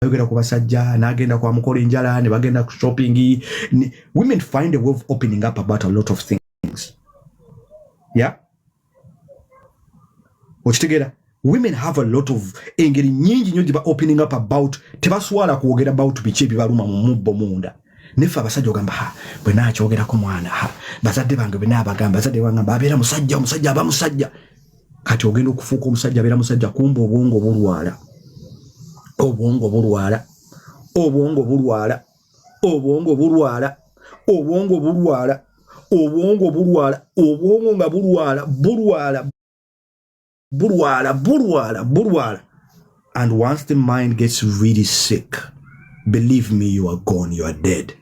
ayogera ku basajja n'agenda kwa mukola enjala ne bagenda ku shopping. Women find a way of opening up about a lot of things. Yeah? Ochitegeera? Women have a lot of engeri nyingi nnyo gye opening up about tebaswala kwogera about biki ebibaluma mu mubbo munda. Nefa abasajja ogamba bwe naakyogerako mwana bazadde bange bwe naabagamba bazadde bange abeera musajja aba musajja. Kati ogenda okufuuka omusajja abeera musajja kumba obwongo bulwala. Obwongo bulwala. Obwongo bulwala. Obwongo bulwala. Obwongo bulwala. Obwongo bulwala. Obwongo nga bulwala. Bulwala. And once the mind gets really sick, believe me, you are gone, you are dead.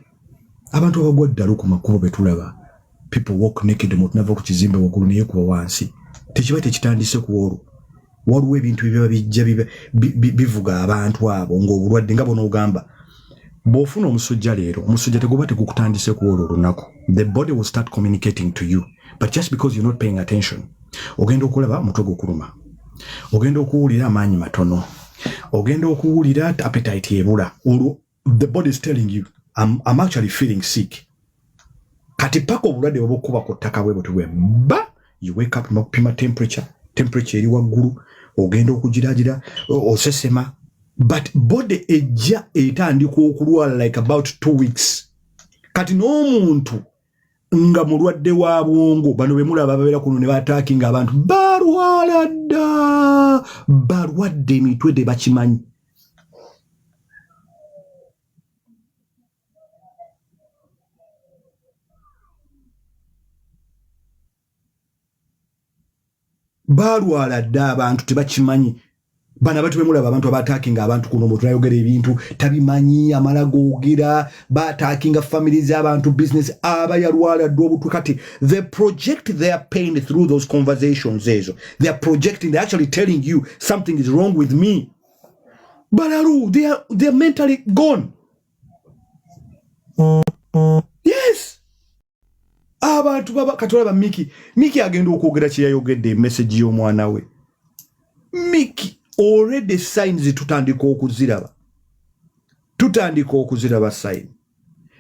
Abantu abagwa ddala ku makubo betulaba. People walk naked mutunava ku kizimbe waggulu naye kuba wansi. Tekiba tekitandise ku olwo. Waliwo ebintu ebiba bijja bivuga abantu abo ng'obulwadde nga bonoogamba. Bw'ofuna omusujja leero, omusujja teguba tegukutandise ku olwo olunaku. The body will start communicating to you. But just because you're not paying attention, ogenda okulaba omutwe gukuluma. Ogenda okuwulira amaanyi matono. Ogenda okuwulira appetite ebula. The body is telling you, I'm actually feeling sick. Kati paka obulwadde obukuba ku ttaka bwe butwe ba, you wake up n'okupima temperature eri waggulu, ogenda okugiragira, osesema. But body ejja etandika okulwala like about 2 weeks. Kati n'omuntu nga mulwadde wa bwongo bano be mulaba babeera kuno ne bataakinga abantu balwala dda, balwadde emitwe de bakimanyi. Balwala dda abantu tebakimanyi. Bana batu bemulaba abantu abataakinga abantu kuno mu tunayogera ebintu tabimanyi amala googera bataakinga families abantu business abayalwala dda obutwe. Kati they project their pain through those conversations ezo. They are projecting, they're actually telling you something is wrong with me. Balaru, they are mentally gone. Yes. Abantu baba katolaba Mikey agenda okwogera kye yayogedde message y'omwana we. Mikey already signs tutandika okuziraba sign.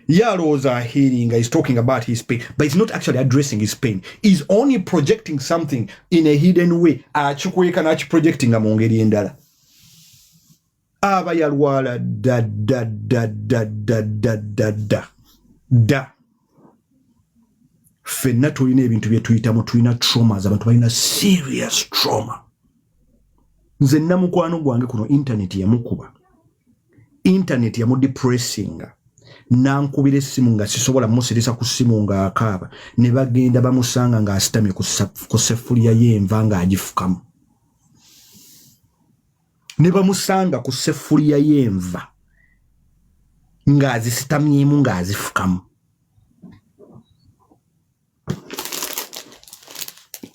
Yalooza healing, he's talking about his pain, but he's not actually addressing his pain. He's only projecting something in a hidden way. Achikweka nachi projecting nga mu ngeri endala. Aba yalwala da. Fenna tulina ebintu bye tuyitamu, tulina traumas, abantu balina serious trauma. Nze namukwano gwange kuno internet yamudepressing. Nankubira essimu nga sisobola musirisa ku ssimu nga akaaba. Ne bagenda bamusanga nga asitamye ku seffuliya y'enva nga agifukamu. Ne bamusanga ku seffuliya y'enva nga azisitamyemu nga azifukamu.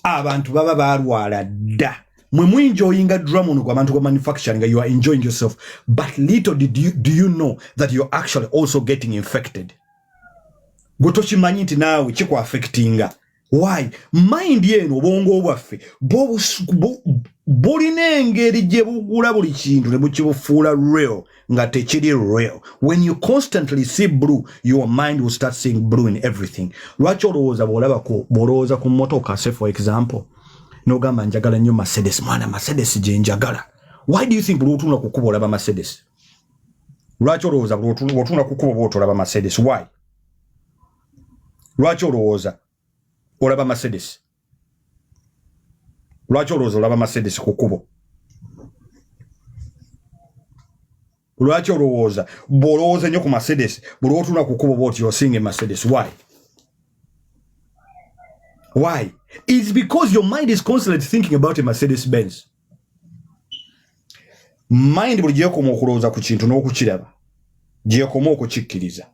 Abantu baba balwala dda. Mwe muenjoyinga drama kwa abantu kwa manufacturing, you are enjoying yourself, but little do you know that you're actually also getting infected. Gotochi manyinti nawe chiko affectinga. Why? Mind yenu obongo bwaffe bolina engeri gye bugula buli kintu ne bukibufuula real nga tekiri real. When you constantly see blue, your mind will start seeing blue in everything. Lwaki olowooza bw'olowooza ku motoka, say for example, nogamba njagala nnyo Mercedes, mwana Mercedes gye njagala. Why do you think bw'otuna ku kkubo olaba Mercedes? Lwaki olowooza bw'otuna ku kkubo bw'otolaba Mercedes? Why? Lwaki olowooza olaba Mercedes? Lwaki olowooza olaba Mercedes ku kkubo? Lwaki olowooza bw'olowooza nnyo ku Mercedes bw'otuna ku kkubo bw'oti you're seeing a Mercedes? Why? Why? It's because your mind is constantly thinking about a Mercedes Benz. Mind buli gyekoma okulowooza ku kintu n'okukiraba, gyekoma okukikkiriza.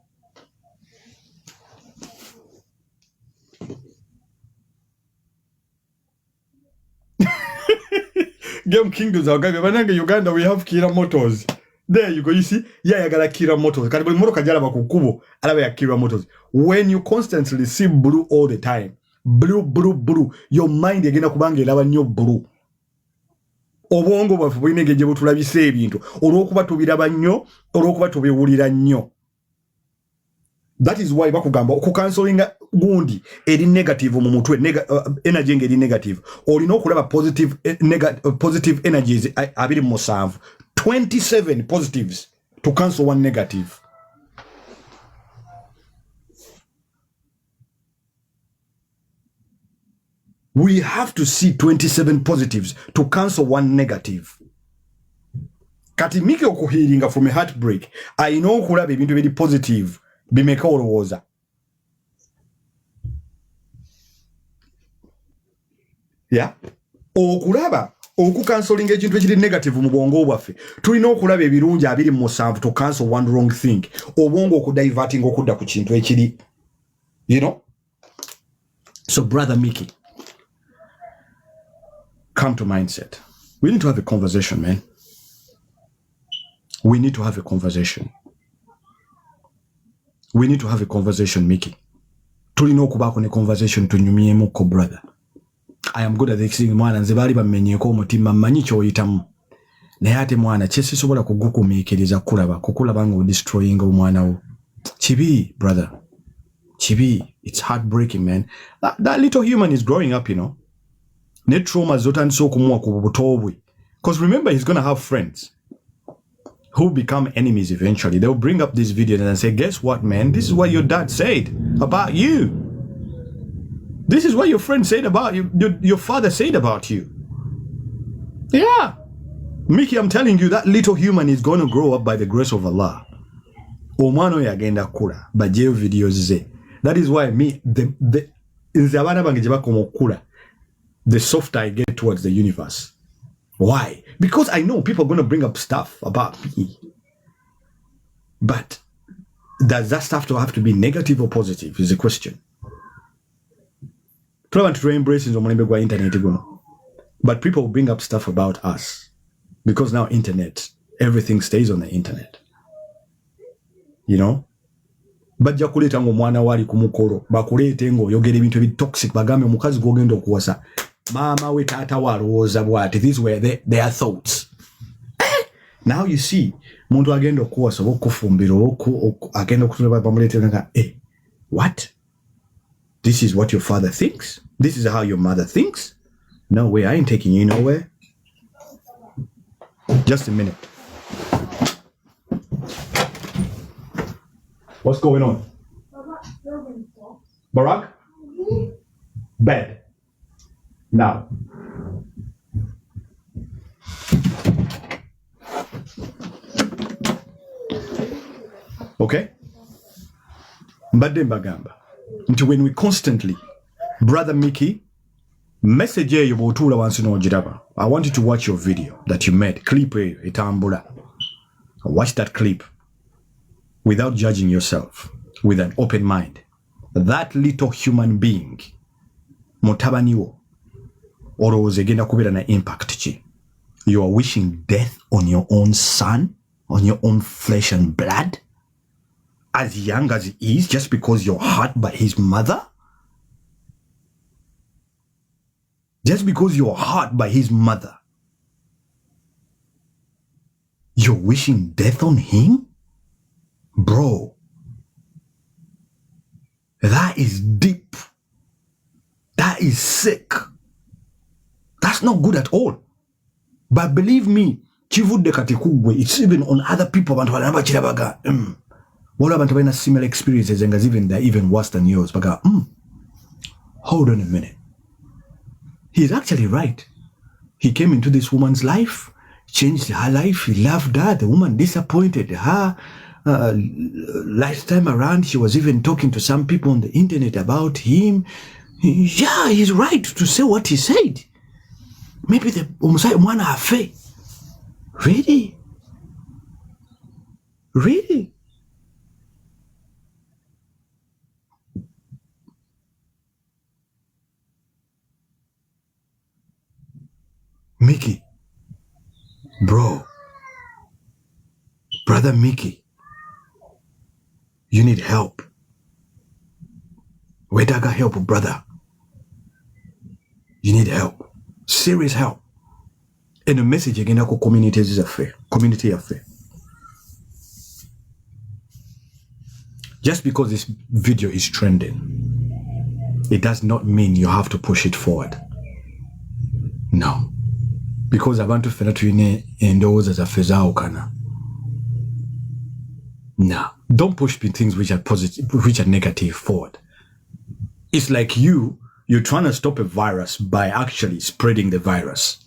Game Kingdoms agabe banange Uganda we have Kira Motors. There you go, you see? Yeah, you got Kira Motors. Kati buli motoka jalaba ku kkubo alaba ya Kira Motors. When you constantly see blue all the time, blue, your mind egenda kubanga elaba nnyo blue. obwongo bwaffe bulina engeri gye butulabisa ebintu olw'okuba tubiraba nnyo olw'okuba tubiwulira nnyo. That is why bakugamba okukansolinga gundi eri negative mu mutwe energy ngeri negative olina okulaba positive energies abiri mu 27 positives to cancel one negative. We have to see 27 positives to cancel one negative. Kati Mikey okuhealinga from a heartbreak ayina okulaba ebintu biri positive bimeka olowooza. Yeah? Okulaba okukansolinga ekintu ekiri negative mu bwongo bwaffe tulina okulaba ebirungi abiri mu 7 to cancel one wrong thing. Obwongo okudiverting okudda ku kintu ekiri, you know. So brother Mikey, come to mindset. We need to have a conversation, man. We need to have a conversation. We need to have a conversation, Mikey. Tulina okubaako ne conversation tunyumyemuko, brother. I am good at this mwana nze baali bamenyeeko omutima mmanyi kyoyitamu. Naye ate mwana kyesisobola kugukumiikiriza kukulaba nga odestroying omwana wo. Chibi, brother. Chibi. It's heartbreaking, man. That little human is growing up, you know. Ne trauma zotandise okumuwa ku buto bwe. Because remember, he's going to have friends who become enemies eventually. They'll bring up this video and say, guess what, man? This is what your dad said about you. This is what your friend said about you. Your father said about you. Yeah. Mikey, I'm telling you, that little human is going to grow up by the grace of Allah. Omano yagenda kula. Bajeo videos ze. That is why me, the softer I get towards the universe. Why? Because I know people are going to bring up stuff about me. But does that stuff have to be negative or positive is the question. To embrace internet, but people bring up stuff about us because now internet, everything stays on the internet. You know? Bajja kuleta ngo mwana wali kumukolo bakulete ngo yogere ebintu ebi toxic bagambe mukazi gogenda okuwasa mama we tata walowooza bwati. These were their thoughts. Now you see muntu agenda okuwasa okufumbira agenda okutulaba bamulete nga what? This is what your father thinks? This is how your mother thinks? No way, I ain't taking you nowhere. Just a minute. What's going on? Barack? Bed. Now. Okay? Mbadde mbagamba. Until when we constantly, brother Mikey, message eyo bw'otuula wansi n'ogiraba. I want you to watch your video that you made. Clip eyo etambula. Watch that clip without judging yourself, with an open mind. That little human being, mutabani wo, olowooza egenda kubeera na impact ki? You are wishing death on your own son, on your own flesh and blood, as young as he is, just because you're hurt by his mother? Just because you're hurt by his mother, you're wishing death on him? Bro, that is deep. That is sick. That's not good at all. But believe me, chivudde katikugwe, it's even on other people. Bantu balaba chirabaga. Wala bantu balina similar experiences and they're even worse than yours. Baga, hold on a minute. He's actually right. He came into this woman's life, changed her life. He loved her. The woman disappointed her. Last time around, she was even talking to some people on the internet about him. Yeah, he's right to say what he said. Maybe the woman have faith. Really? Really? Mikey, bro, brother Mikey, you need help. Where do I got help, brother? You need help. Serious help. And a message again ako community affair. Just because this video is trending, it does not mean you have to push it forward. No. Because abantu fena tuyine endowooza zaffe zaawukana. No. Don't push things which are positive, which are negative forward. It's like you're trying to stop a virus by actually spreading the virus.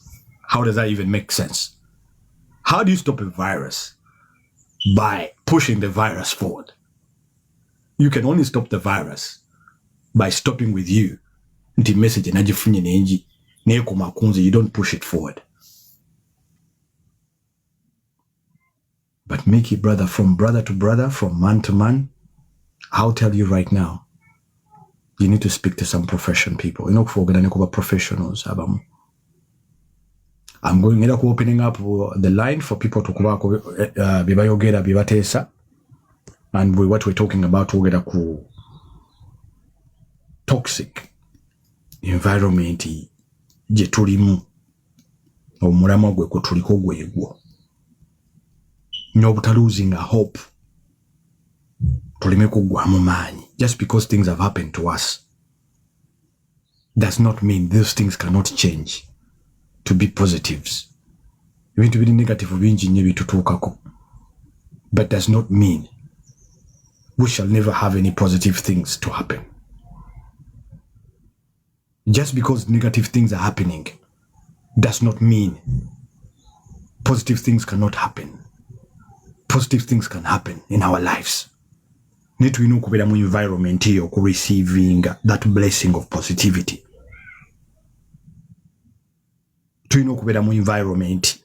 How does that even make sense? How do you stop a virus? By pushing the virus forward. You can only stop the virus by stopping with you. Nti message najifunye nenji neko makunzi, you don't push it forward. But Mikey, brother to brother, from man to man, I'll tell you right now, you need to speak to some profession people. You know, for professionals. I'm going to opening up the line for people to bibayogera bibatesa, and what we're talking about, toxic environment gye tulimu omulama gwe ko tuliko gwegwo n'obutta losing a hope tulime kugwamu maanyi. Just because things have happened to us does not mean those things cannot change to be positives. Ebintu biri negative bingi nnyo bitutuukako, but does not mean we shall never have any positive things to happen. Just because negative things are happening does not mean positive things cannot happen. Positive things can happen in our lives. Need to know kubera mu environment here receiving that blessing of positivity. To know kubera mu environment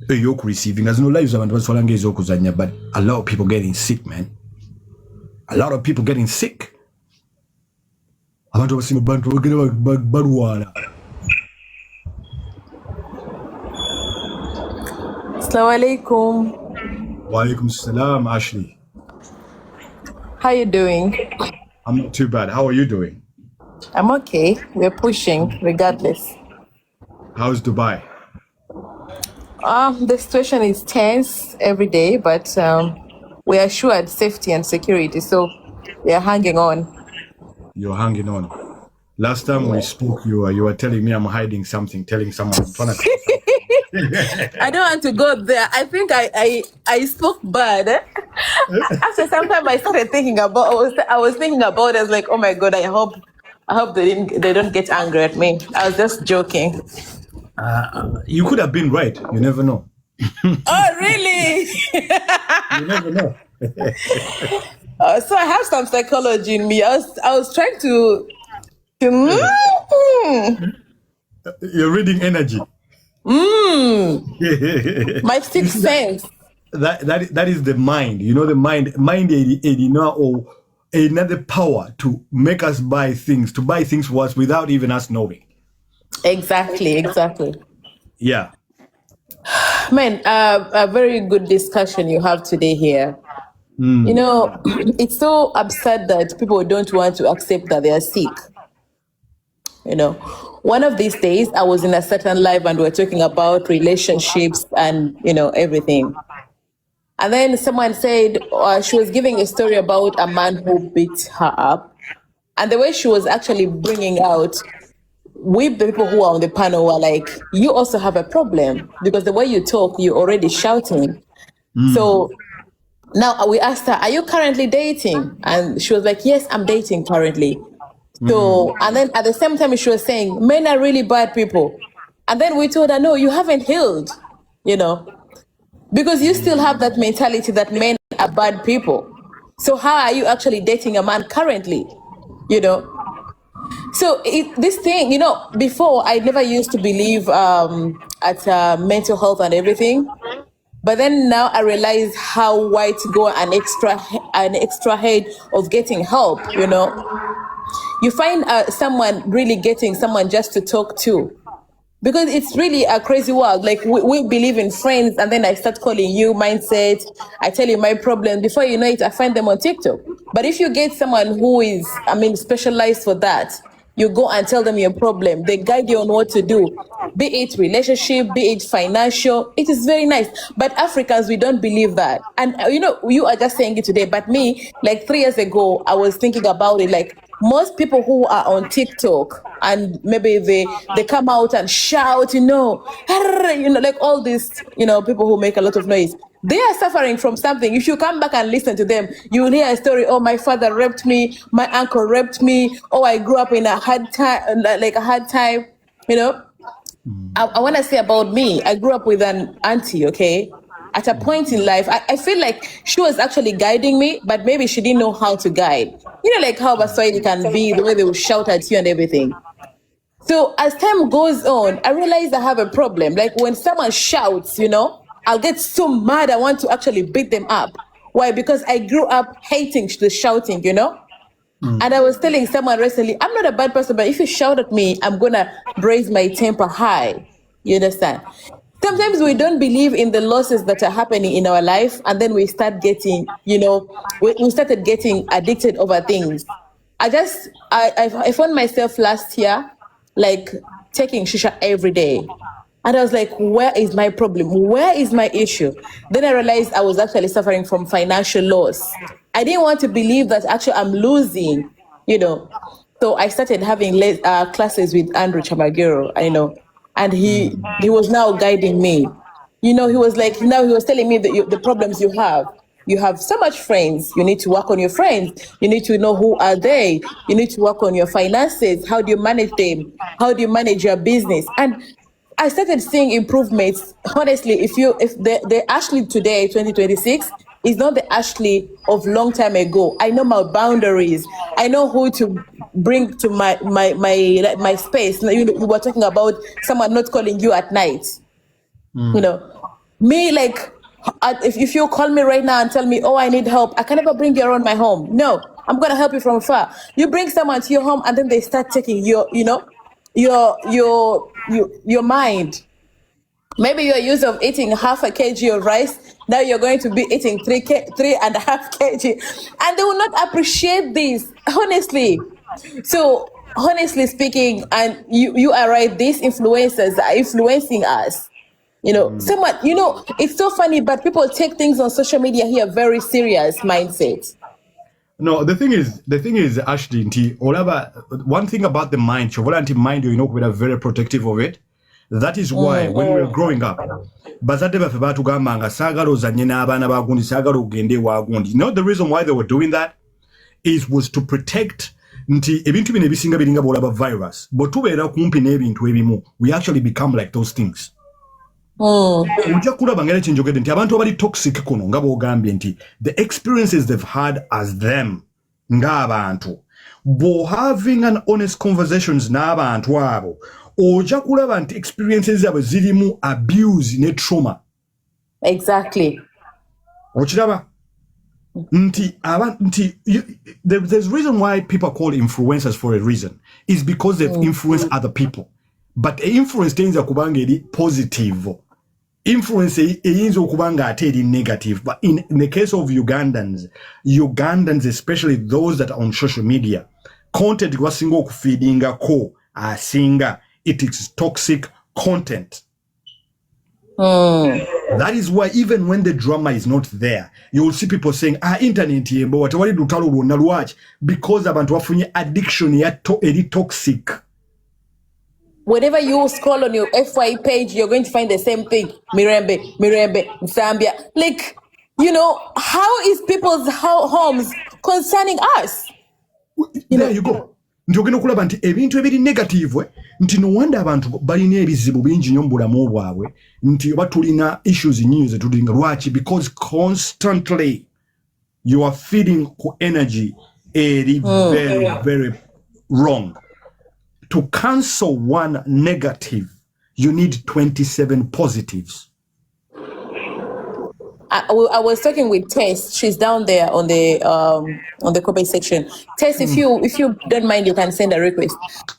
you receiving as no lives abantu baswalange ezokuzanya, but a lot of people getting sick, man. A lot of people getting sick. Abantu basima bantu barwala. Assalamu alaikum. Wa alaikum salam, Ashley. How you doing? I'm not too bad. How are you doing? I'm okay. We're pushing regardless. How's Dubai? The situation is tense every day, but we are assured safety and security, so we are hanging on. You're hanging on. Last time we spoke, you were telling me I'm hiding something, telling someone I'm trying to. I don't want to go there. I think I spoke bad. After some time, I started thinking about. I was thinking about it. I was like, oh my god, I hope they don't get angry at me. I was just joking. You could have been right. You never know. Oh really? You never know. So I have some psychology in me. I was trying to You're reading energy. My sixth sense. That is the mind. You know, the mind or another power to make us buy things, for us without even us knowing. Exactly. Yeah. Man, a very good discussion you have today here. You know, it's so absurd that people don't want to accept that they are sick. You know, one of these days I was in a certain live and we were talking about relationships and, you know, everything. And then someone said she was giving a story about a man who beat her up. And the way she was actually bringing out, we, the people who are on the panel, were like, you also have a problem because the way you talk, you're already shouting. So now we asked her, are you currently dating? And she was like, yes, I'm dating currently. So, and then at the same time, she was saying, men are really bad people. And then we told her, no, you haven't healed, you know, because you still have that mentality that men are bad people. So how are you actually dating a man currently, you know? So this thing, you know, before I never used to believe at mental health and everything. But then now I realize how wide to go an extra head of getting help, you know. You find someone really getting someone just to talk to. Because it's really a crazy world. Like we believe in friends and then I start calling you mindset. I tell you my problem. Before you know it, I find them on TikTok. But if you get someone who is, specialized for that, you go and tell them your problem. They guide you on what to do, be it relationship, be it financial. It is very nice. But Africans, we don't believe that. And you are just saying it today, but me, like 3 years ago, I was thinking about it. Like most people who are on TikTok and maybe they come out and shout, like all these, people who make a lot of noise. They are suffering from something. If you come back and listen to them, you will hear a story. Oh, my father raped me. My uncle raped me. Oh, I grew up in a hard time, I want to say about me, I grew up with an auntie, okay? At a point in life, I feel like she was actually guiding me, but maybe she didn't know how to guide. Like how Baswahili can be, the way they will shout at you and everything. So as time goes on, I realize I have a problem. Like when someone shouts, I'll get so mad I want to actually beat them up. Why? Because I grew up hating the shouting, And I was telling someone recently, I'm not a bad person, but if you shout at me, I'm going to raise my temper high. You understand? Sometimes we don't believe in the losses that are happening in our life, and then we start getting, we started getting addicted over things. I found myself last year, like taking shisha every day. And I was like, where is my problem? Where is my issue? Then I realized I was actually suffering from financial loss. I didn't want to believe that actually I'm losing, So I started having classes with Andrew Chamagiro, and he was now guiding me. He was like, now he was telling me the problems you have. You have so much friends. You need to work on your friends. You need to know who are they. You need to work on your finances. How do you manage them? How do you manage your business? And I started seeing improvements. Honestly, if the Ashley today, 2026, is not the Ashley of long time ago. I know my boundaries. I know who to bring to my space. You were talking about someone not calling you at night. Me, like, if you call me right now and tell me, oh, I need help, I can never bring you around my home. No, I'm gonna help you from afar. You bring someone to your home and then they start taking your mind. Maybe you're used of eating 1/2 kg of rice. Now you're going to be eating 3.5 kg, and they will not appreciate this, honestly. So honestly speaking, and you are right, these influencers are influencing us. Someone, it's so funny, but people take things on social media here very serious mindset. No, the thing is, Ashley, one thing about the mind, mind, we're very protective of it. That is why when we were growing up, the reason why they were doing that was to protect ebintu bino ebisinga biringa bolaba virus. But we actually become like those things. Ujja kulaba ngere kinjogedde nti abantu abali toxic kuno nga bogambye nti the experiences they've had as them ng'abantu bo having an honest conversations n'abantu abo ojja kulaba nti experiences zaabwe zirimu abuse ne trauma. Exactly. Okiraba nti there's reason why people call influencers for a reason is because they've influenced other people, but influence teyinza kubanga eri positive. Influence is okubanga ate eri negative. But in the case of Ugandans, especially those that are on social media, content gwasinga okufeedinga ko asinga, it is toxic content. That is why even when the drama is not there, you will see people saying, internet yembo watawali lutalo lwonna lwaki, because abantu bafunye addiction ya eri toxic. Whenever you scroll on your FY page, you're going to find the same thing. Mirembe, Zambia. Like, how is people's homes concerning us? There you go. Njogena okulaba nti ebintu ebiri negative nti no wonder abantu balina ebizibu bingi nnyo mu bulamu bwabwe nti oba tulina issues nyingi zetulinga lwaki, because constantly you are feeding ku energy eri very, very wrong. To cancel one negative, you need 27 positives. I was talking with Tess. She's down there on the comment section. Tess, if you don't mind, you can send a request.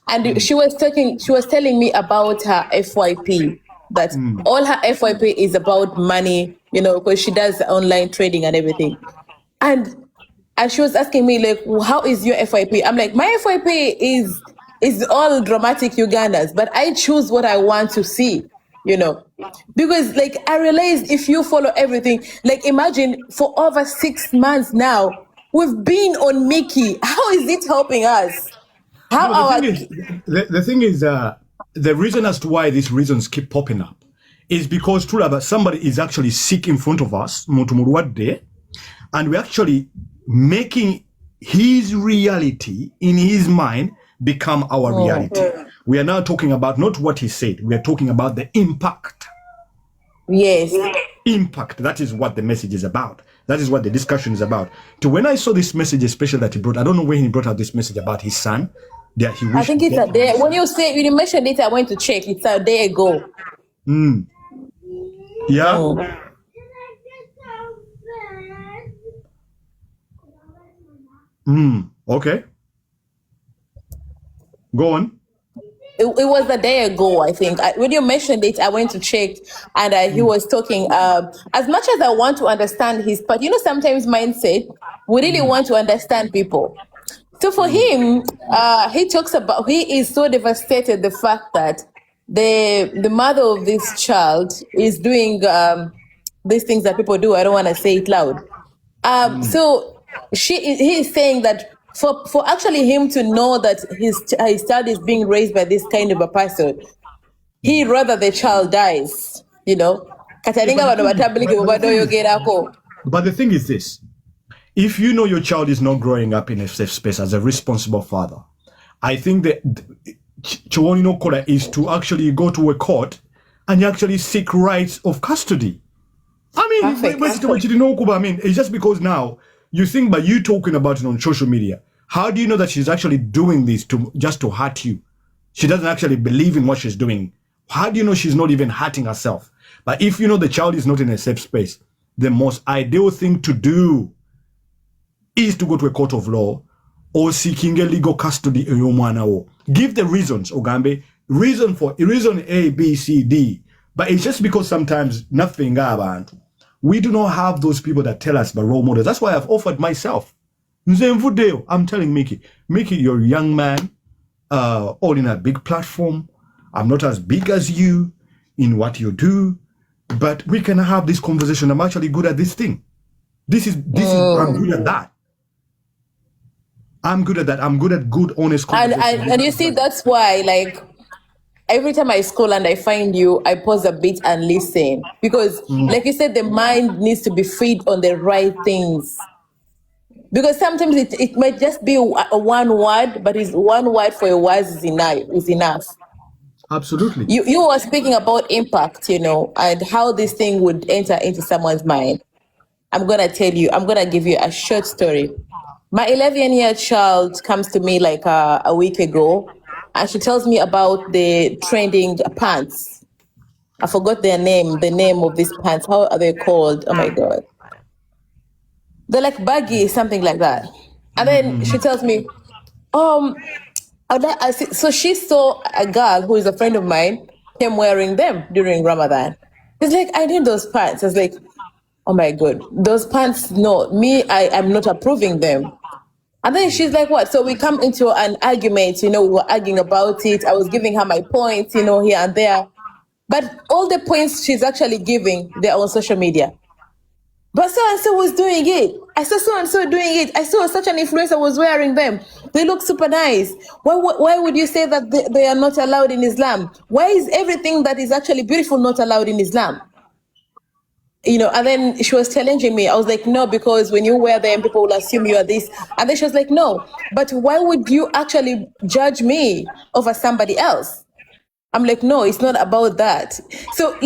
And she was telling me about her FYP. That all her FYP is about money, because she does online trading and everything. And she was asking me like, how is your FYP? I'm like, my FYP is it's all dramatic Ugandas, but I choose what I want to see, you know. Because like I realized if you follow everything, like imagine for over 6 months now, we've been on Mickey. How is it helping us? How No, our the thing is, the reason as to why these reasons keep popping up is because somebody is actually sick in front of us, and we're actually making his reality in his mind become our reality. We are now talking about not what he said, we are talking about the impact. Yes. Impact. That is what the message is about. That is what the discussion is about. So when I saw this message, especially that he brought, I don't know when he brought out this message about his son. That he I think it's a day. When you mentioned it, I went to check. It's a day ago. Yeah. Okay. Go on. It was a day ago, I think. When you mentioned it, I went to check, and he was talking. As much as I want to understand his part, sometimes mindset, we really want to understand people. So for him, he talks about, he is so devastated the fact that the mother of this child is doing these things that people do. I don't want to say it loud. So he is saying that for actually him to know that his child is being raised by this kind of a person, he rather the child dies, But the thing is this. If you know your child is not growing up in a safe space as a responsible father, I think that Chiwonino Kola is to actually go to a court and actually seek rights of custody. I mean, it's just because now you think by you talking about it on social media, how do you know that she's actually doing this just to hurt you? She doesn't actually believe in what she's doing. How do you know she's not even hurting herself? But if you know the child is not in a safe space, the most ideal thing to do is to go to a court of law or seeking a legal custody. Give the reasons, Ogambe. Reason A, B, C, D. But it's just because sometimes nothing about. We do not have those people that tell us about role models. That's why I've offered myself. I'm telling Mickey, you're a young man, all in a big platform. I'm not as big as you in what you do, but we can have this conversation. I'm actually good at this thing. I'm good at that. I'm good at that. I'm good at good, honest conversation. And you see, that's why, like, every time I scroll and I find you, I pause a bit and listen. Because, like you said, the mind needs to be fed on the right things. Because sometimes it might just be a one word, but it's one word for a word is enough. Absolutely. You were speaking about impact, and how this thing would enter into someone's mind. I'm going to give you a short story. My 11-year child comes to me like a week ago, and she tells me about the trending pants. I forgot the name of these pants. How are they called? Oh my God. They're like baggy, something like that. And then she tells me, so she saw a girl who is a friend of mine, him wearing them during Ramadan. It's like, I need those pants. I was like, oh my God, those pants, no, I'm not approving them. And then she's like, what? So we come into an argument, we were arguing about it. I was giving her my points, here and there. But all the points she's actually giving, they're on social media. But so-and-so was doing it. I saw so-and-so doing it. I saw such an influencer was wearing them. They look super nice. Why would you say that they are not allowed in Islam? Why is everything that is actually beautiful not allowed in Islam? And then she was challenging me. I was like, no, because when you wear them, people will assume you are this. And then she was like, no, but why would you actually judge me over somebody else? I'm like, no, it's not about that. So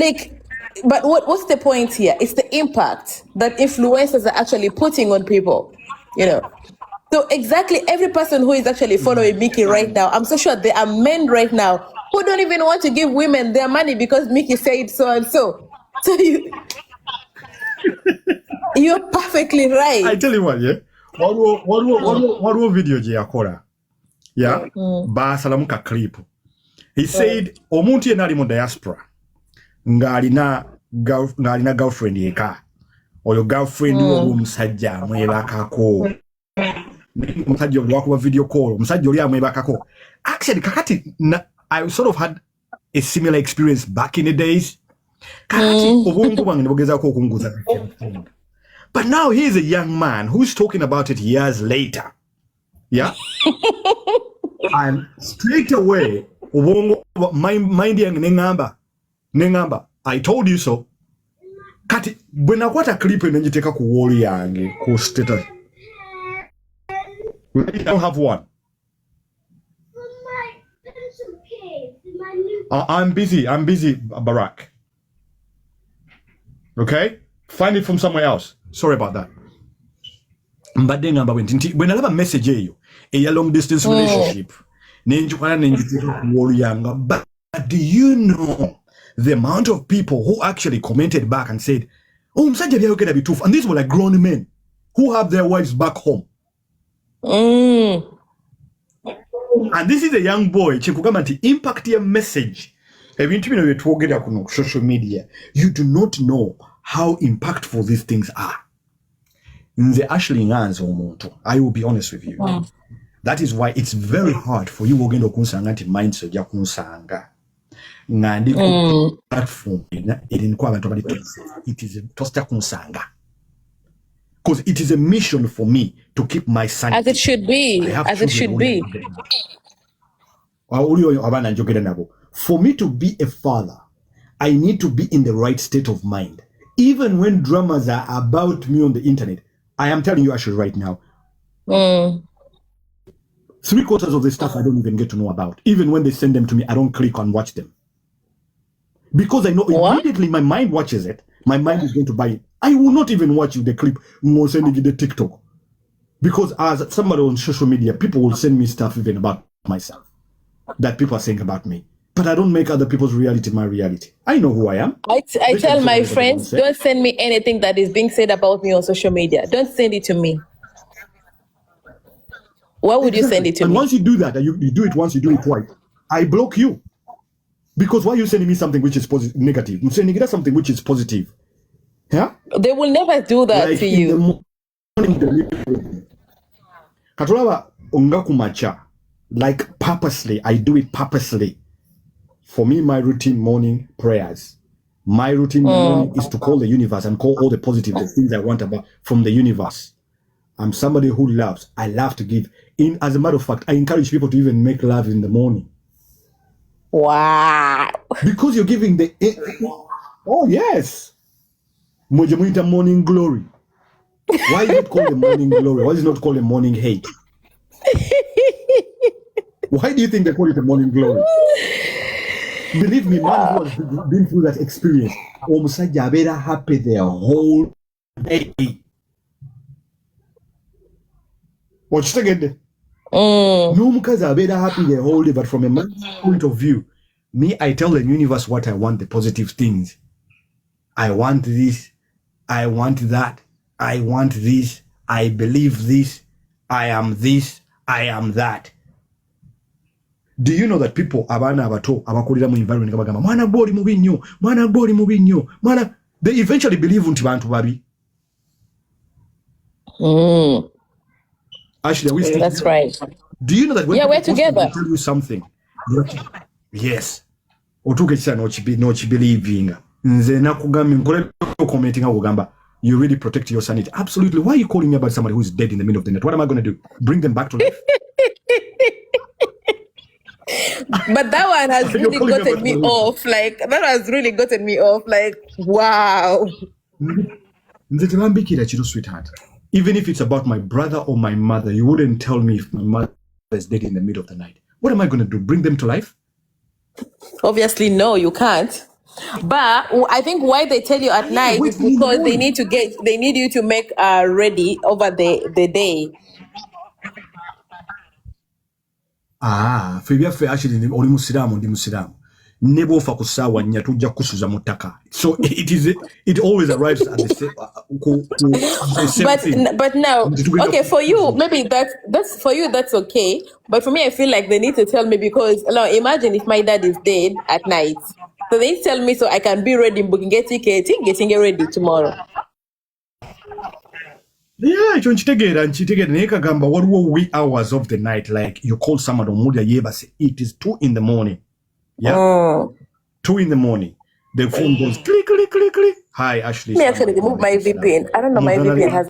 but what's the point here? It's the impact that influencers are actually putting on people, So exactly every person who is actually following Mickey right now, I'm so sure there are men right now who don't even want to give women their money because Mickey said so and so. So you're perfectly right. I tell you what, yeah. What video je yakora? Yeah. Basalamu ka clip. He said, omuntu yena ali mu diaspora ng'alina girlfriend yeka. Oyo girlfriend omusajja amwebakako. Omusajja walk over video call. Omusajja oli amwebakako. Actually, kakati I sort of had a similar experience back in the days. Kakati obwongo bwange nebogezaako okunguza. But now he's a young man who's talking about it years later. Yeah? And straight away, mind yang nengamba, I told you so. Kati, when I got a clip and then you take a wall yangi, ko status. I don't have one. I'm busy, Barack. Okay? Find it from somewhere else. Sorry about that. But then when I have a message you, a long distance relationship, but do you know the amount of people who actually commented back and said, oh, and these were like grown men who have their wives back home. And this is a young boy, impact your message. Social media, you do not know how impactful these things are. I will be honest with you. That is why it's very hard for you to kunsanga nti mindset ya kunsanga. Ngandi platform it is tosta kunsanga. Because it is a mission for me to keep my sanity. As it should be. As it should be. For me to be a father, I need to be in the right state of mind. Even when dramas are about me on the internet, I am telling you actually right now, 3/4 of the stuff I don't even get to know about. Even when they send them to me, I don't click on watch them. Because I know immediately my mind watches it, my mind is going to buy it. I will not even watch the clip, more sending the TikTok. Because as somebody on social media, people will send me stuff even about myself that people are saying about me. But I don't make other people's reality my reality. I know who I am. I tell my friends, don't send me anything that is being said about me on social media. Don't send it to me. Why would you send it to me? And once you do that, you do it once, you do it twice, I block you. Because why are you sending me something which is negative? I'm sending you something which is positive. Yeah? They will never do that like to you. Like purposely, I do it purposely. For me, my routine morning prayers. My routine morning is to call the universe and call all the positive things I want about from the universe. I'm somebody who loves. I love to give. As a matter of fact, I encourage people to even make love in the morning. Wow. Because you're giving the... Oh, yes. Mojamuita morning glory. Why is it called a morning glory? Why is it not called a morning hate? Why do you think they call it a morning glory? Believe me, man who has been through that experience, omusajja abeera happy their whole day. Okitegedde? N'omukazi abeera happy their whole day, but from a man's point of view, me, I tell the universe what I want, the positive things. I want this, I want that, I want this, I believe this, I am this, I am that. Do you know that people abana abato abakulira mu environment kabagamba mwana goli mubi nnyo mwana goli mubi nnyo mwana they eventually believe nti bantu babi. Actually, are we still that's right. Do you know that when we're together tell you something, yes, otuke kisa no believing nze nakugamba nkole commenting akugamba you really protect your sanity. Absolutely. Why are you calling me about somebody who is dead in the middle of the night? What am I going to do? Bring them back to life? But that one has really gotten me off. Like, that has really gotten me off. Like, wow. Sweetheart. Even if it's about my brother or my mother, you wouldn't tell me if my mother is dead in the middle of the night. What am I going to do? Bring them to life? Obviously, no, you can't. But I think why they tell you at night is because they need you to make ready over the day. Fe byaffe actually oli musiramu ndi musiramu nebo fa kusawa nya tujja kusuza mutaka. So it always arrives at the same thing. But no, okay, for you maybe that's for you, that's okay, but for me I feel like they need to tell me because now imagine if my dad is dead at night, so they tell me so I can be ready, booking, getting ready tomorrow. Yeah, nchitegera neka gamba waliwo wee hours of the night, like you call someone omulya yebase, it is 2 in the morning. Yeah. 2 in the morning. The phone goes click, click, click, click. Hi, Ashley. Let me actually remove my VPN. I don't know, my VPN has...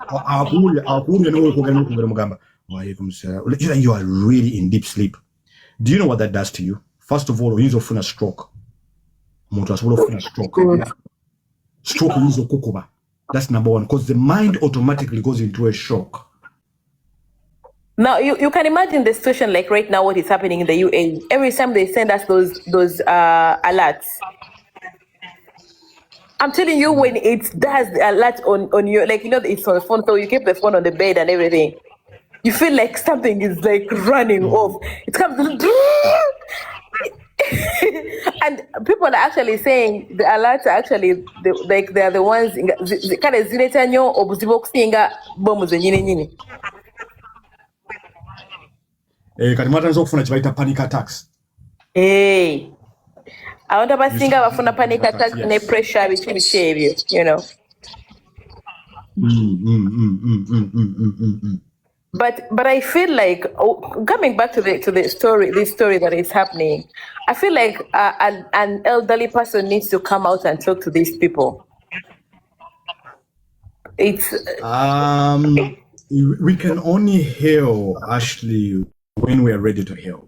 You are really in deep sleep. Do you know what that does to you? First of all, you use a stroke. Stroke is kukuba. That's number one, because the mind automatically goes into a shock. Now you can imagine the situation like right now, what is happening in the UAE. Every time they send us those alerts, I'm telling you, when it does the alert on your, like, you know, it's on the phone, so you keep the phone on the bed and everything. You feel like something is like running off. It comes and people are actually saying the alerts are actually like they are the ones kind of zinetanyo obuzibokusinga bomu zenyine nyine. Kati mwatanza okufuna kibaita panic attacks. Abantu abasinga bafuna panic attacks ne pressure bichi ebyo, you know. But I feel like coming back to this story that is happening, I feel like an elderly person needs to come out and talk to these people. It's we can only heal, Ashley, when we are ready to heal.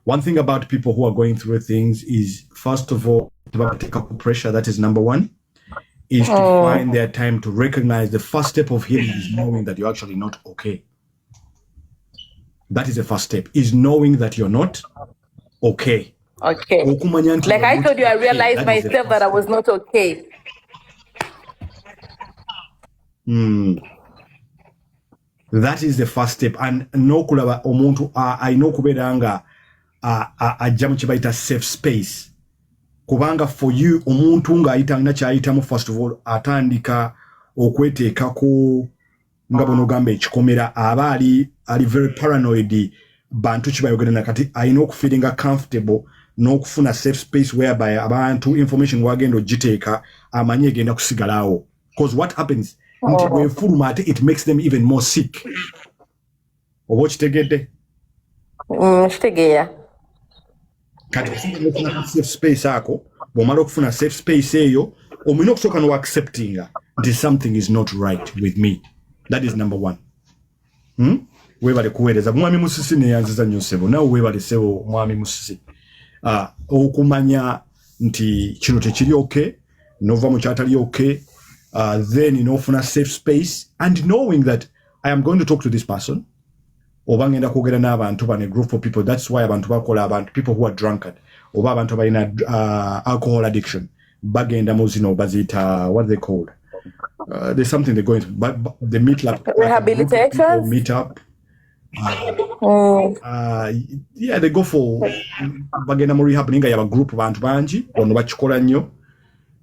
One thing about people who are going through things is, first of all, to take up pressure. That is number one. Is to find their time to recognize the first step of healing is knowing that you're actually not okay. That is the first step, is knowing that you're not okay. Okay. Like I told you, I realized myself that I was not okay. That is the first step. And no kulaba omuntu I know kuberanga ajja mu kibaita safe space. Kubanga for you omuntu nga ayitanga kyayitamu, first of all atandika okweteekako nga bono gamba ekikomera, aba ali very paranoid bantu kibayogera kati ayina okufeelinga comfortable n'okufuna safe space whereby abantu information wagenda ogiteeka amanye egenda kusigalawo. Because what happens nti bwefuluma ate it makes them even more sick. Oba okitegedde? Kitegeera. Kati okufuna safe space ako, bw'omala okufuna safe space eyo omulina okusooka n'oacceptinga nti something is not right with me. That is number one. Webale kuweereza mwami Musisi neyanziza nnyo ssebo, nawe weebale ssebo mwami Musisi. Okumanya nti kino tekiri okay, nova mu kyatali okay, then n'ofuna safe space and knowing that I am going to talk to this person. Oba ngenda kwogera n'abantu bano, a group of people. That's why abantu bakola abantu, people who are drunkard, oba abantu balina alcohol addiction, bagenda mu zino bazita, what they called? There's something they're going to, but they meet like rehabilitation, meet up. Yeah, they go for bagenda mu rehab ninga yaba group bantu banji ono bakikola nnyo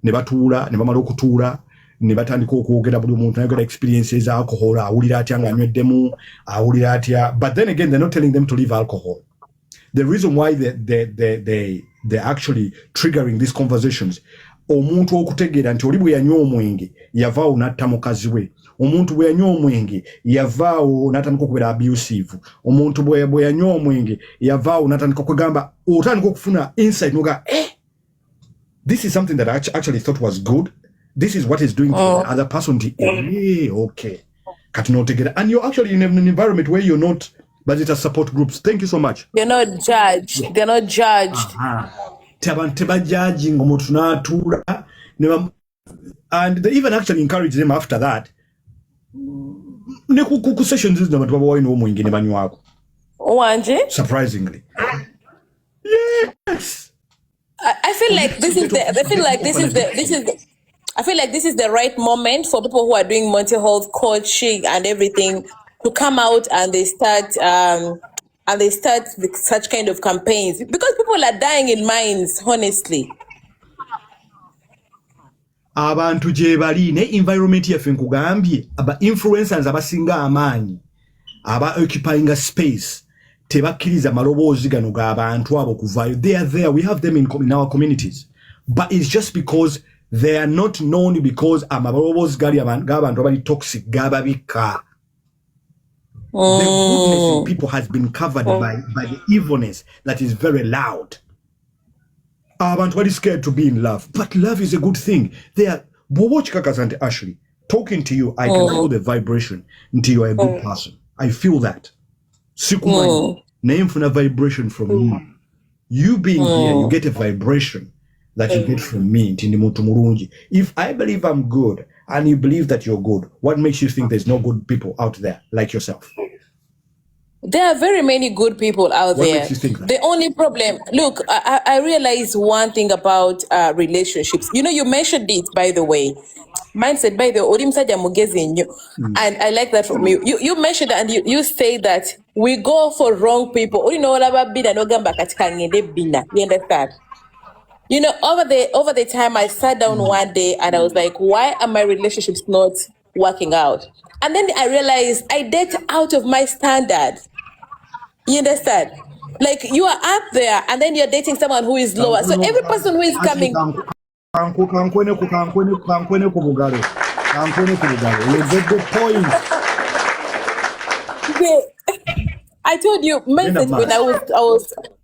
ne batuula ne bamala okutuula ne batandika okwogera buli omuntu n'ayogera experiences alcohol, awulira atya nga anyweddemu, awulira atya. But then again, they're not telling them to leave alcohol. The reason why they're actually triggering these conversations, omuntu okutegeera nti oli bwe yanywa omwenge yavaawo n'atta mukazi we, omuntu bwe yanywa omwenge yavaawo n'atandika okubeera abusive, omuntu bwe yanywa omwenge yavaawo n'atandika okugamba, otandika okufuna insight n'oga this is something that I actually thought was good, this is what is doing to the other person. Okay, kati n'otegeera, and you're actually in an environment where you're not, but it's a support groups. Thank you so much. They're not judged. They're not judged. And they even actually encourage them after that. Surprisingly. Yes. I feel like this is the right moment for people who are doing mental health coaching and everything to come out and they start such kind of campaigns, because people are dying in mines, honestly. Abantu gye bali ne environment yaffe nkugambye aba influencers abasinga amaanyi aba occupying a space tebakkiriza maloboozi gano g'abantu abo kuvaayo. They are there, we have them in our communities, but it's just because they are not known, because amaloboozi gali g'abantu abali toxic gababika. The goodness in people has been covered by the evilness that is very loud. Abantu bali scared to be in love, but love is a good thing. Watch Kakazante Ashley talking to you. I can feel the vibration until you are a good person. I feel that. Sikumani, name for a vibration from you. You being here, you get a vibration that you get from me. If I believe I'm good and you believe that you're good, what makes you think there's no good people out there like yourself? There are very many good people out What there. makes you think that? The only problem, look, I realize one thing about relationships. You know, you mentioned it, by the way. Mindset, by the way, and I like that from you. You mentioned that, and you say that we go for wrong people. You know, you understand? You know, over the time, I sat down one day and I was like, why are my relationships not working out? And then I realized I date out of my standard. You understand? Like, you are up there and then you're dating someone who is lower. So every person who is coming... You get the point. I told you, message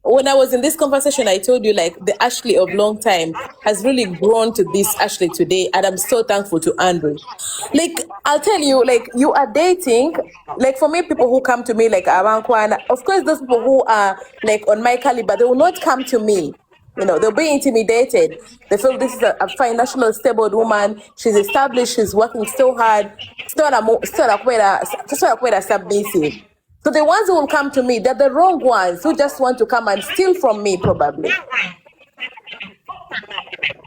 when I was in this conversation, I told you, like, the Ashley of long time has really grown to this Ashley today, and I'm so thankful to Andrew. Like, I'll tell you, like, you are dating, like, for me, people who come to me, like, Arankwana, of course, those people who are, like, on my caliber, they will not come to me. You know, they'll be intimidated. They feel this is a financially stable woman. She's established. She's working so hard. Still submissive. So the ones who will come to me, they're the wrong ones who just want to come and steal from me, probably.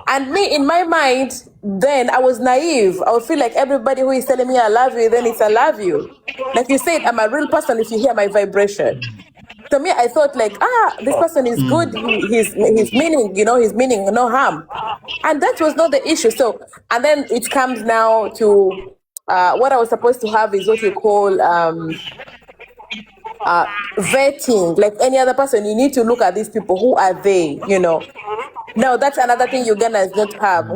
And me, in my mind, then I was naive. I would feel like everybody who is telling me I love you, then it's I love you. Like you said, I'm a real person if you hear my vibration. To me, I thought like, this person is good. He's meaning, you know, he's meaning no harm. And that was not the issue. So, and then it comes now to what I was supposed to have is what you call vetting. Like any other person, you need to look at these people. Who are they, you know? Now, that's another thing Ugandans don't have.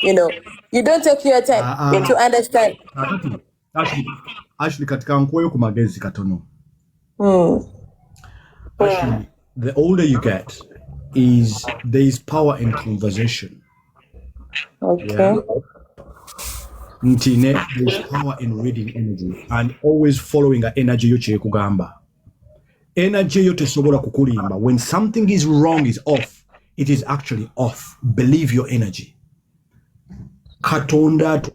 You know, you don't take your time to understand. Ashley katika nkweyo ku magezi katono. Actually, the older you get, there is power in conversation. Okay. Yeah? Ntine, there is power in reading energy and always following a energy yoche kugamba. Energy yote sobola kukulimba. When something is wrong, is off, it is actually off. Believe your energy. Katonda,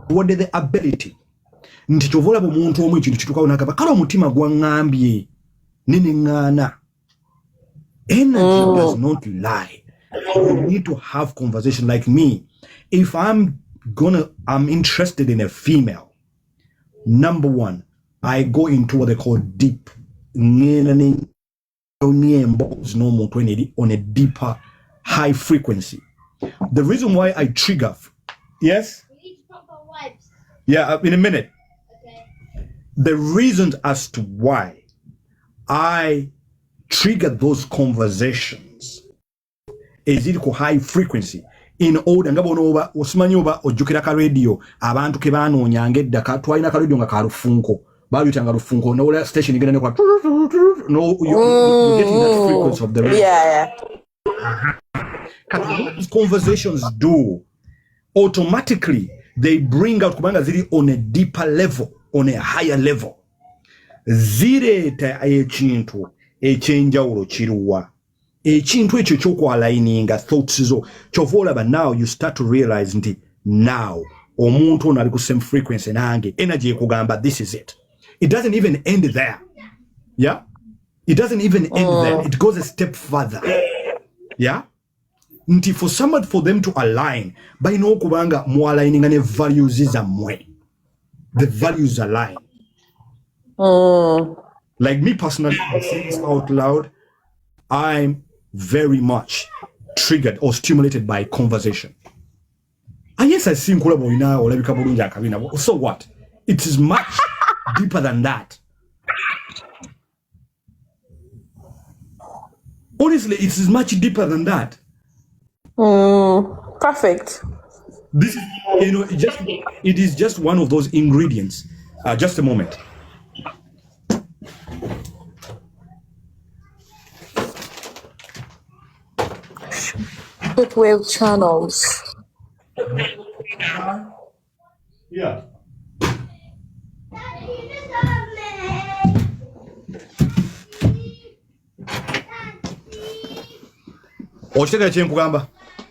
what is the ability? Ntichovola bumuntu omwe kintu kitukaona kaba kala omutima gwangambye nini ngana. Energy does not lie. You need to have conversation. Like me, if I'm interested in a female, number one, I go into what they call deep on a deeper high frequency. The reason why I trigger, yes, yeah, in a minute. The reasons as to why I trigger those conversations is it high frequency. In order ngabonoba osmanyoba ojukira ka radio abantu ke banoonya ngedda ka twalina ka radio nga kalufunko balutanga lufunko no station igenda ne kwa no you getting that frequency of the radio. Yeah. What these conversations do automatically, they bring out kubanga ziri on a deeper level, on a higher level. Zireta ekintu ekyenjawulo kiruwa. Ekintu ekyo kyokwalininga thoughts zo kyovola, but now you start to realize nti now omuntu ono ali ku same frequency nange energy ekugamba this is it. It doesn't even end there. Yeah? It doesn't even end there. It goes a step further. Yeah? Nti for them to align, bayina okubanga mu aligninga ne values zammwe. The values align. Like me personally, I say this out loud, I'm very much triggered or stimulated by conversation. And yes, I see Nkulabo or Lebika Bulunja Kabina. So what? It is much deeper than that. Honestly, it is much deeper than that. Perfect. This is, it is just one of those ingredients Just a moment. Wave channels. Yeah. Okitegeera kye nkugamba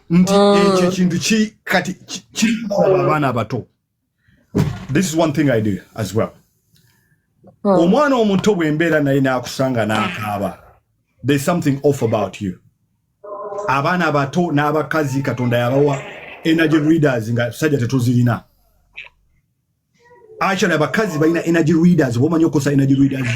nti ekyo ekintu kati abaana abato. This is one thing I do as well. Omwana omuto bw'embeera naye n'akusanga n'akaaba, there's something off about you. Abaana abato n'abakazi Katonda yabawa energy readers nga sajja tetuzirina. Actually abakazi balina energy readers, womanyi okosa energy readers.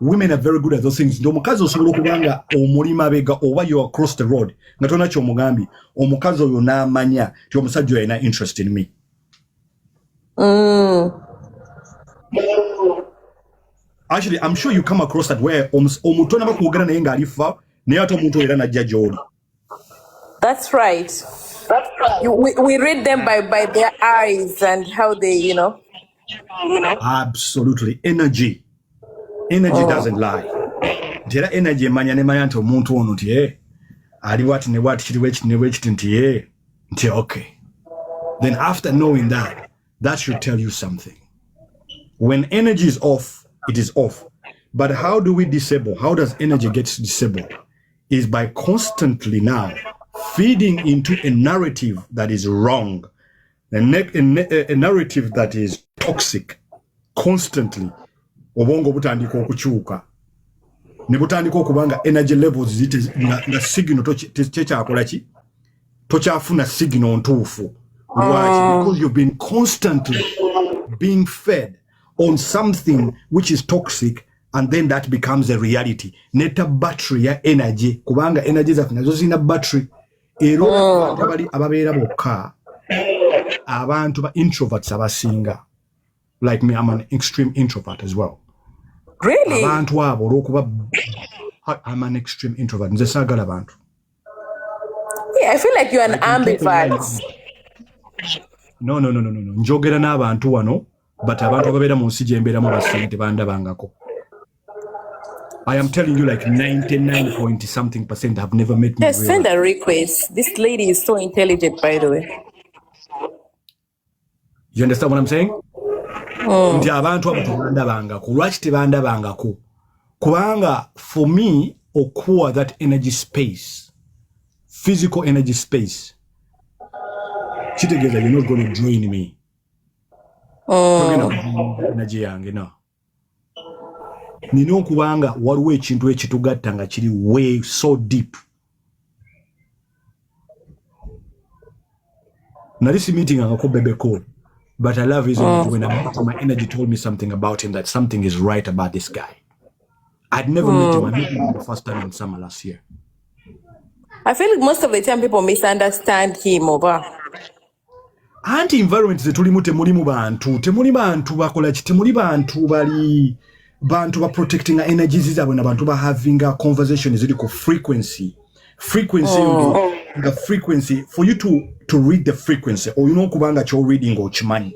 Women are very good at those things. Ndo mukazi osobola okubanga omulima bega oba you across the road nga tona kyo mugambi omukazi oyo n'amanya ti omusajja oyo alina interest in me. Actually, I'm sure you come across that where omuto nabakwogera naye ng'alifa naye ate omuntu era najja gy'oli. That's right. We read them by their eyes and how they, you know. Absolutely. Energy doesn't lie. Jera energy emanya nemanya nti omuntu ono nti ali wati ne wati kiri wekiti ne wekiti nti okay. Then after knowing that should tell you something. When energy is off, it is off. But how do we disable? How does energy get disabled? Is by constantly now feeding into a narrative that is wrong, a narrative that is toxic, constantly. Obongo butandika okukyuka ne butandika okubanga energy levels zite nga signal tekyakola ki tokyafuna signal ntuufu. Why? Because you've been constantly being fed on something which is toxic, and then that becomes a reality. Neta battery ya energy kubanga energy zaffe nazo zina battery. Ero abali ababeera bokka abantu ba introverts abasinga. Like me, I'm an extreme introvert as well. Really? Abantu abo olw'okuba I'm an extreme introvert. Nze saagala abantu. Yeah, I feel like you're an ambivert. No. Njogera n'abantu wano, but abantu ababeera mu nsi gye mbeeramu basinga tebandabangako. I am telling you, like 99.something% have never met me. Yes, send a request. This lady is so intelligent, by the way. You understand what I'm saying? Nti abantu abo tebandabangako. Lwaki tebandabangako? Kubanga for me, okuwa that energy space, physical energy space, kitegeeza you're not going to drain me. Energy yange, no. Nina okubanga waliwo ekintu ekitugatta nga kiri way so deep. Now this meeting I call Bebe Cole, but I love his energy. When my energy told me something about him, that something is right about this guy. I'd never met him. I met him the first time in summer last year. I feel like most of the time people misunderstand him over. Anti environment zetulimu temulimu bantu bakola ki, temuli bantu bali bantu ba protecting energies zaabwe na bantu ba having a conversation ziri ku frequency the frequency for you to read the frequency or you know kubanga cho reading or chimanyi.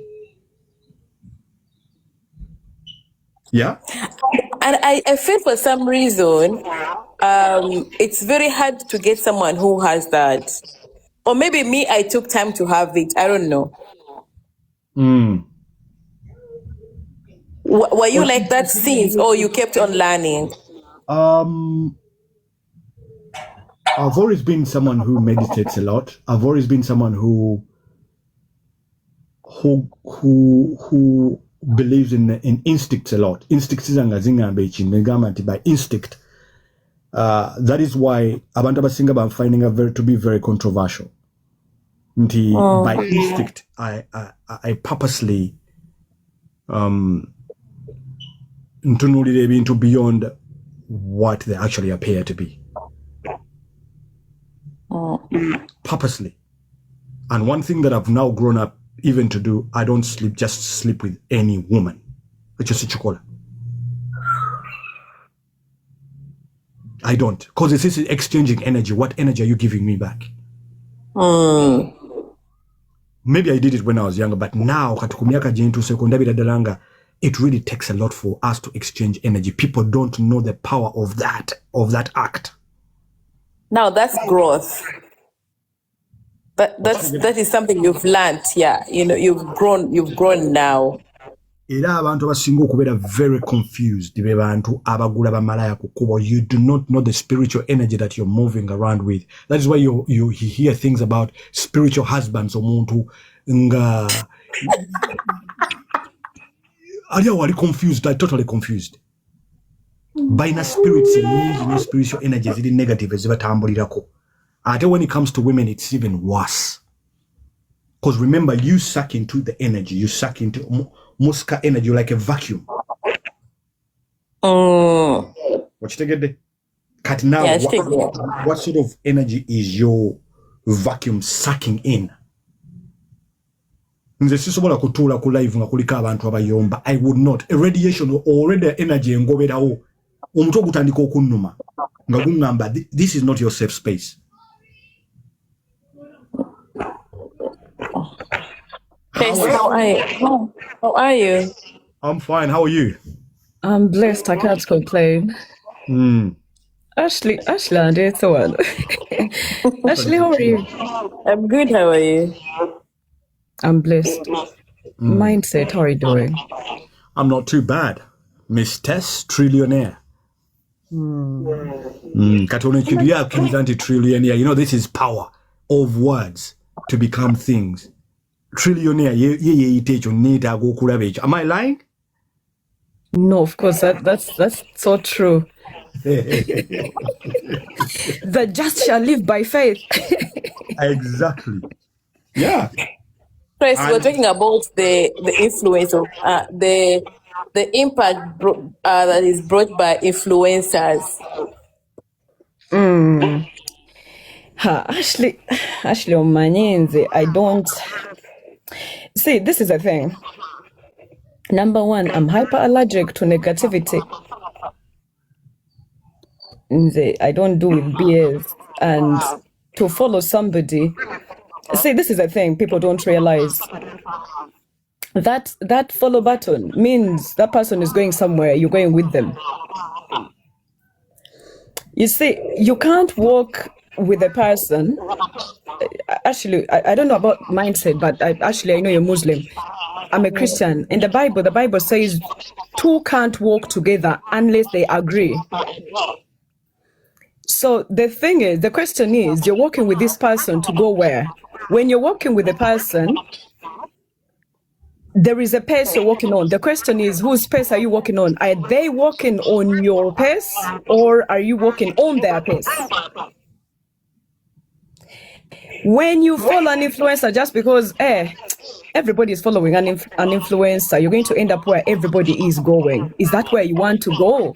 Yeah, and I feel for some reason it's very hard to get someone who has that, or maybe me, I took time to have it. I don't know. Were you like that since, or you kept on learning? I've always been someone who meditates a lot. I've always been someone who believes in instincts a lot. Instincts is by instinct. That is why abantu abasinga I'm finding to be very controversial. By instinct, I purposely ntunulira ebintu beyond what they actually appear to be. Purposely. And one thing that I've now grown up even to do, I don't just sleep with any woman. It's just a I don't. Because this is exchanging energy. What energy are you giving me back? Maybe I did it when I was younger, but now katukumiaka jentu sekondabira dalanga it really takes a lot for us to exchange energy. People don't know the power of that act. Now that's growth. That is something you've learned. Yeah, you've grown now. Era abantu abasinga okubeera very confused be bantu abagula bamalaya ku kkubo. You do not know the spiritual energy that you're moving around with. That is why you hear things about spiritual husbands. Omuntu nga are confused, like totally confused. Bina spirits and spiritual energy is negative as ever. When it comes to women, it's even worse. Because remember, you suck into the energy, you suck into muska energy like a vacuum. What you take it? Cut now. Yeah, what sort of energy is your vacuum sucking in? Nze sisobola kutuula ku live nga kuliko abantu abayomba. I would not. A radiation already energy engoberawo. Omuntu ogutandika okunnuma nga gungamba this is not your safe space. How are you? I'm fine. How are you? I'm blessed. I can't complain. Ashley, and it's one. Ashley, how are you? I'm good. How are you? I'm blessed. Mindset, how are you doing? I'm not too bad. Miss Tess, trillionaire. Trillionaire. You know, this is power of words to become things. Trillionaire. Am I lying? No, of course. That's so true. The just shall live by faith. Exactly. Yeah. Chris, we're talking about the influence of the impact that is brought by influencers. Ashley Omanyenze, I don't see. This is the thing. Number one, I'm hyper allergic to negativity. I don't do with BS, and to follow somebody. See, this is the thing people don't realize. That follow button means that person is going somewhere, you're going with them. You see, you can't walk with a person. Actually, I don't know about mindset, but I know you're Muslim. I'm a Christian. In the Bible says two can't walk together unless they agree. So the question is, you're walking with this person to go where? When you're walking with a person, there is a pace you're walking on. The question is, whose pace are you walking on? Are they walking on your pace, or are you walking on their pace? When you follow an influencer just because everybody is following an influencer, you're going to end up where everybody is going. Is that where you want to go?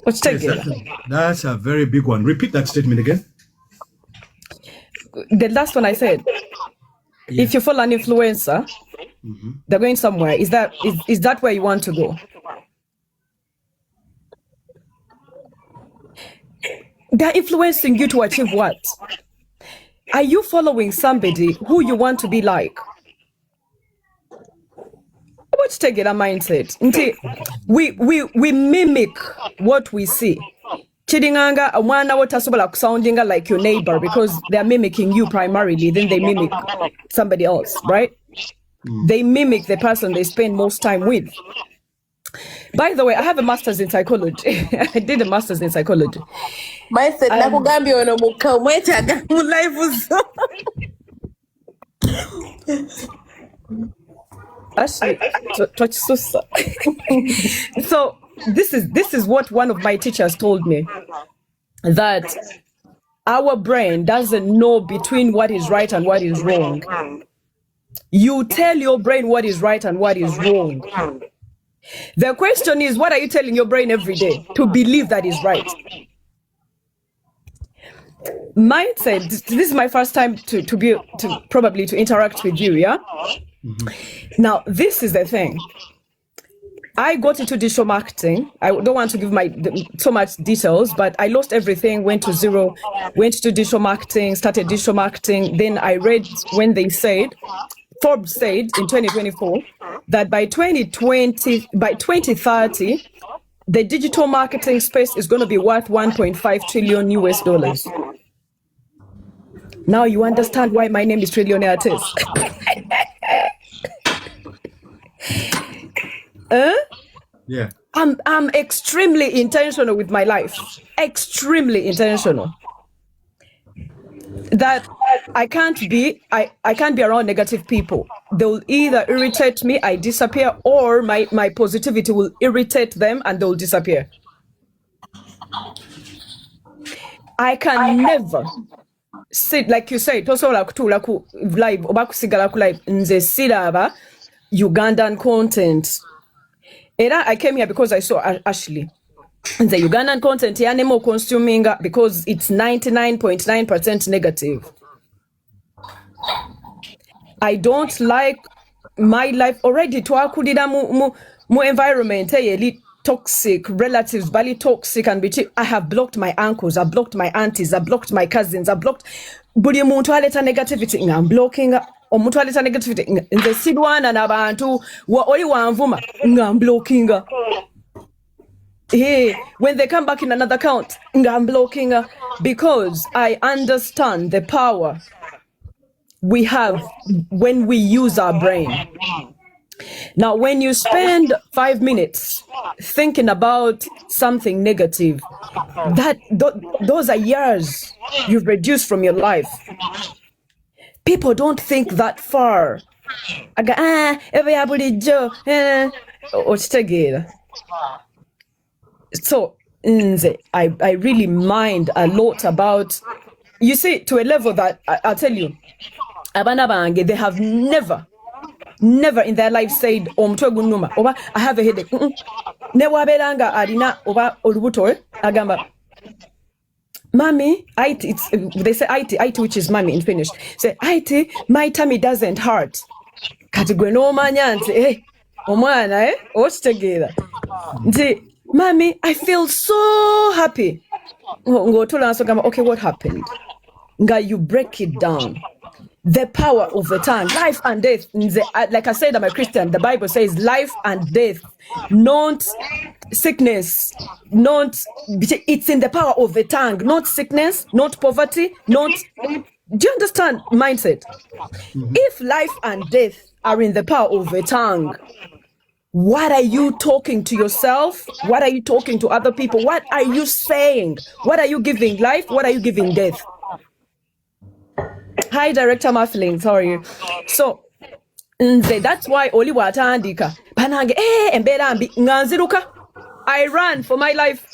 Let's take it. That's a very big one. Repeat that statement again. The last one I said. Yeah. If you follow an influencer, they're going somewhere. Is that where you want to go? They're influencing you to achieve what? Are you following somebody who you want to be like? Let's take it a mindset. We mimic what we see. Chidinganga, amwana watasobola sounding like your neighbor because they're mimicking you primarily, then they mimic somebody else, right? They mimic the person they spend most time with. By the way, I have a master's in psychology. I did a master's in psychology. Mindset nakugambi ono muka mwetaga mu life Ashley, so this is what one of my teachers told me, that our brain doesn't know between what is right and what is wrong. You tell your brain what is right and what is wrong. The question is, what are you telling your brain every day to believe that is right? Mindset, this is my first time to interact with you, yeah? Now, this is the thing. I got into digital marketing. I don't want to give so much details, but I lost everything, went to zero, went to digital marketing, started digital marketing. Then I read when Forbes said in 2024 that by 2030, the digital marketing space is going to be worth 1.5 trillion US dollars. Now you understand why my name is Trillionaire Tess. Yeah. I'm extremely intentional with my life. Extremely intentional. That I can't be around negative people. They'll either irritate me, I disappear, or my positivity will irritate them and they'll disappear. I can never sit, like you said, tosobola kutuula ku live oba kusigala ku live nze siraba Ugandan content. Era I came here because I saw Ashley. The Ugandan content yanemo consuming because it's 99.9% negative. I don't like my life already. Twakulira mu environment yeli toxic, relatives bali toxic and bitchy. I have blocked my uncles, I've blocked my aunties, I've blocked my cousins, I've blocked buli muntu aleta negativity. I'm blocking omuntu aleta negativity. Nze sidwana n'abantu oli wanvuma I'm blocking. Hey, when they come back in another account, I'm blocking because I understand the power we have when we use our brain. Now, when you spend 5 minutes thinking about something negative, those are years you've reduced from your life. People don't think that far. So I really mind a lot about, you see, to a level that I'll tell you, abana bange, they have never in their life said omutwe gunnuma oba I have a headache. Ne waberanga alina oba olubuto agamba Mommy, they say IT, which is mommy in Finnish. Say IT, my tummy doesn't hurt. Kati gwe n'omanya nti omwana okitegeera nti Mommy, I feel so happy. Okay, what happened? You break it down. The power of the tongue, life and death. Like I said, I'm a Christian. The Bible says life and death, not sickness, it's in the power of the tongue, not sickness, not poverty, do you understand mindset? Mm-hmm. If life and death are in the power of the tongue, what are you talking to yourself? What are you talking to other people? What are you saying? What are you giving life? What are you giving death? Hi, Director Muffling, how are you? So, that's why Oli watandika. Panange, embeera mbi, nganziruka. I ran for my life.